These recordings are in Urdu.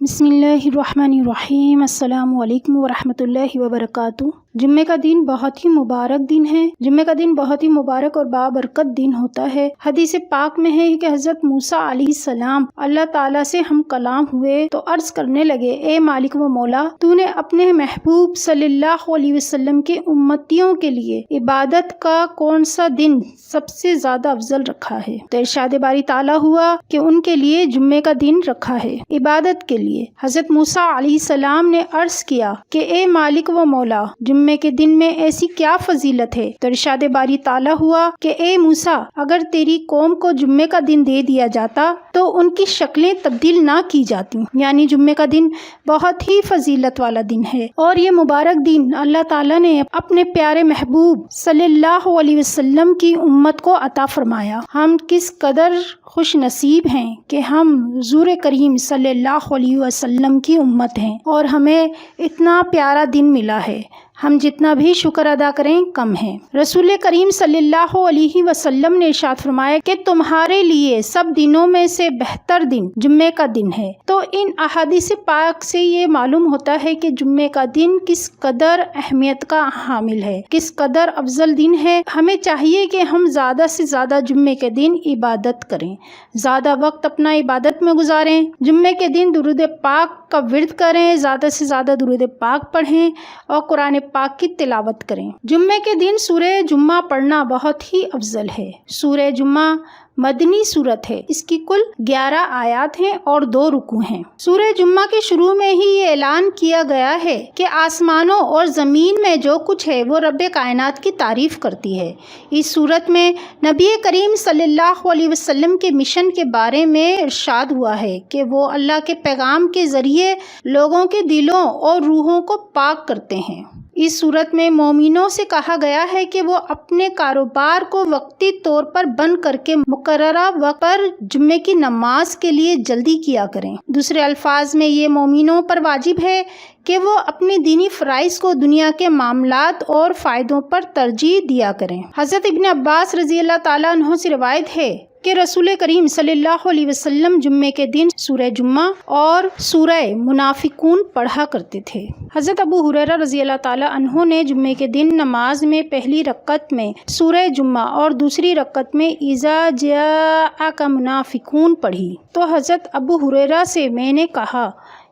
بسم اللہ الرحمن الرحیم۔ السلام علیکم ورحمۃ اللہ وبرکاتہ۔ جمعے کا دن بہت ہی مبارک دن ہے۔ جمعے کا دن بہت ہی مبارک اور بابرکت دن ہوتا ہے۔ حدیث پاک میں ہے کہ حضرت موسیٰ علیہ السلام اللہ تعالیٰ سے ہم کلام ہوئے تو عرض کرنے لگے، اے مالک و مولا، تو نے اپنے محبوب صلی اللہ علیہ وسلم کے امتیوں کے لیے عبادت کا کون سا دن سب سے زیادہ افضل رکھا ہے؟ تو ارشاد باری تعالیٰ ہوا کہ ان کے لیے جمعے کا دن رکھا ہے عبادت کے لیے۔ حضرت موسیٰ علیہ السلام نے عرض کیا کہ اے مالک و مولا، جمعے کے دن میں ایسی کیا فضیلت ہے؟ تو ارشاد باری تعالیٰ ہوا کہ اے موسیٰ، اگر تیری قوم کو جمعے کا دن دے دیا جاتا تو ان کی شکلیں تبدیل نہ کی جاتی، یعنی جمعے کا دن بہت ہی فضیلت والا دن ہے، اور یہ مبارک دن اللہ تعالیٰ نے اپنے پیارے محبوب صلی اللہ علیہ وسلم کی امت کو عطا فرمایا۔ ہم کس قدر خوش نصیب ہیں کہ ہم حضور کریم صلی اللہ علیہ وسلم کی امت ہیں اور ہمیں اتنا پیارا دن ملا ہے۔ ہم جتنا بھی شکر ادا کریں کم ہے۔ رسول کریم صلی اللہ علیہ وسلم نے ارشاد فرمایا کہ تمہارے لیے سب دنوں میں سے بہتر دن جمعے کا دن ہے۔ تو ان احادیث پاک سے یہ معلوم ہوتا ہے کہ جمعے کا دن کس قدر اہمیت کا حامل ہے، کس قدر افضل دن ہے۔ ہمیں چاہیے کہ ہم زیادہ سے زیادہ جمعے کے دن عبادت کریں، زیادہ وقت اپنا عبادت میں گزاریں۔ جمعے کے دن درود پاک کا ورد کریں، زیادہ سے زیادہ درود پاک پڑھیں اور قرآن پاک کی تلاوت کریں۔ جمعے کے دن سورہ جمعہ پڑھنا بہت ہی افضل ہے۔ سورہ جمعہ مدنی سورت ہے، اس کی کل 11 آیات ہیں اور 2 رکوع ہیں۔ سورہ جمعہ کے شروع میں ہی یہ اعلان کیا گیا ہے کہ آسمانوں اور زمین میں جو کچھ ہے وہ رب کائنات کی تعریف کرتی ہے۔ اس سورت میں نبی کریم صلی اللہ علیہ وسلم کے مشن کے بارے میں ارشاد ہوا ہے کہ وہ اللہ کے پیغام کے ذریعے لوگوں کے دلوں اور روحوں کو پاک کرتے ہیں۔ اس صورت میں مومنوں سے کہا گیا ہے کہ وہ اپنے کاروبار کو وقتی طور پر بند کر کے مقررہ وقت پر جمعے کی نماز کے لیے جلدی کیا کریں۔ دوسرے الفاظ میں یہ مومنوں پر واجب ہے کہ وہ اپنے دینی فرائض کو دنیا کے معاملات اور فائدوں پر ترجیح دیا کریں۔ حضرت ابن عباس رضی اللہ تعالیٰ عنہ سے روایت ہے کہ رسول کریم صلی اللہ علیہ وسلم جمعے کے دن سورہ جمعہ اور سورہ منافقون پڑھا کرتے تھے۔ حضرت ابو ہریرہ رضی اللہ تعالیٰ عنہ نے جمعے کے دن نماز میں پہلی رکعت میں سورہ جمعہ اور دوسری رکعت میں اذا جاءک منافقون پڑھی۔ تو حضرت ابو ہریرہ سے میں نے کہا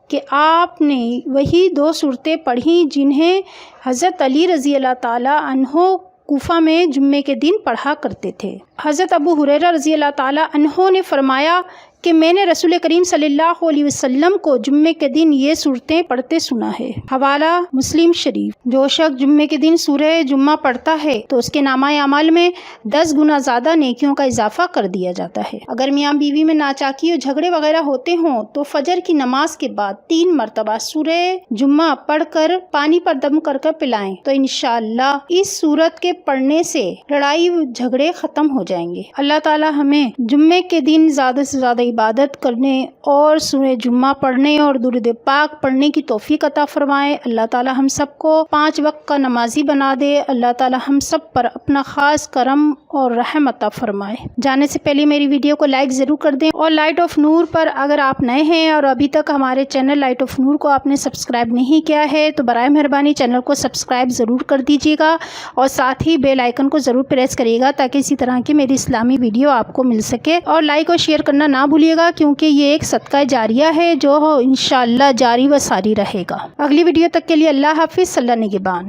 کہ آپ نے وہی 2 صورتیں پڑھی جنہیں حضرت علی رضی اللہ تعالیٰ عنہ کوفہ میں جمعے کے دن پڑھا کرتے تھے۔ حضرت ابو ہریرہ رضی اللہ تعالیٰ عنہ نے فرمایا کہ میں نے رسول کریم صلی اللہ علیہ وسلم کو جمعے کے دن یہ صورتیں پڑھتے سنا ہے۔ حوالہ مسلم شریف۔ جو شخص جمعے کے دن سورہ جمعہ پڑھتا ہے تو اس کے نامہ اعمال میں 10 گنا زیادہ نیکیوں کا اضافہ کر دیا جاتا ہے۔ اگر میاں بیوی میں ناچاکی اور جھگڑے وغیرہ ہوتے ہوں تو فجر کی نماز کے بعد 3 مرتبہ سورہ جمعہ پڑھ کر پانی پر دم کر پلائیں تو انشاءاللہ اس سورت کے پڑھنے سے لڑائی جھگڑے ختم ہو جائیں گے۔ اللہ تعالی ہمیں جمعے کے دن زیادہ سے زیادہ عبادت کرنے اور سورہ جمعہ پڑھنے اور درود پاک پڑھنے کی توفیق عطا فرمائے۔ اللہ تعالی ہم سب کو 5 وقت کا نمازی بنا دے۔ اللہ تعالی ہم سب پر اپنا خاص کرم اور رحم عطا فرمائے۔ جانے سے پہلے میری ویڈیو کو لائک ضرور کر دیں، اور لائٹ آف نور پر اگر آپ نئے ہیں اور ابھی تک ہمارے چینل لائٹ آف نور کو آپ نے سبسکرائب نہیں کیا ہے تو برائے مہربانی چینل کو سبسکرائب ضرور کر دیجیے گا، اور ساتھ ہی بیل آئیکن کو ضرور پریس کریے گا تاکہ اسی طرح کی میری اسلامی ویڈیو آپ کو مل سکے، اور لائک اور شیئر کرنا نہ بھولیے گا کیونکہ یہ ایک صدقہ جاریہ ہے جو انشاءاللہ جاری و ساری رہے گا۔ اگلی ویڈیو تک کے لیے اللہ حافظ، اللہ نگہبان۔